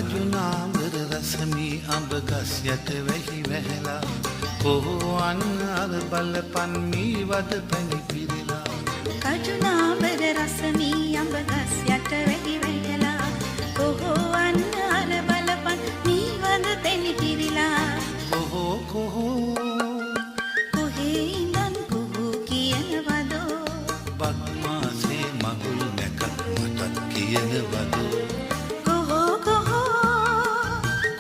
කජුනාඹර රසමී අඹ ගස් යට වැහි වැහැලා කොහො අන්නාර බලපන් මී වද පැණි පිරලා කජුනාඹර රසමී අඹ ගස් යට වැහි වැහැලා කොහො අන්නාර බලපන් මී වද පැණි පිරලා කොහො කොහේ ඉඳන් කොහො කියනවදෝ බක්මාසේ මගුල් නැකත් මටත් කියනවදෝ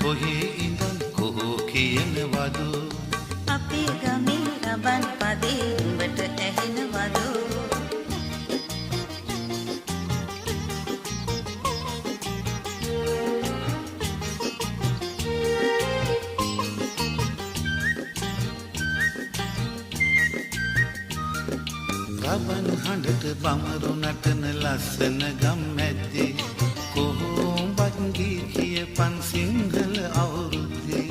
කොහේ ඉඳන් කොහො කියනවදෝ අපේ ගමේ රබන් පදේ උඹට ඇහෙනවදෝ රබන් හඬට බමරු නටන ලස්සන ගම් මැද්දේ කොහොඹත් ගී කියපන් සිංහල අවුරුද්දේ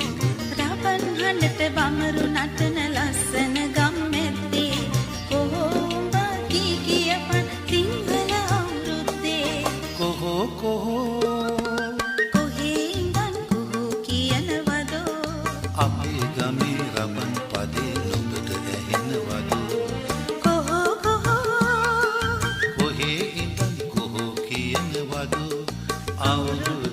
රබන් හඬට බමරු නටන ලස්සන ගම් මැද්දේ කොහොඹ කී කියපන් සිංහල අවුරුද්දේ කොහේ ඉඳන් කොහො කියනවදෝ අපේ ගමේ රබන් පදේ නුඹට ඇහෙනවදෝ කොහේ ඉඳන් කොහො කියනවදෝ අවුරුද්දේ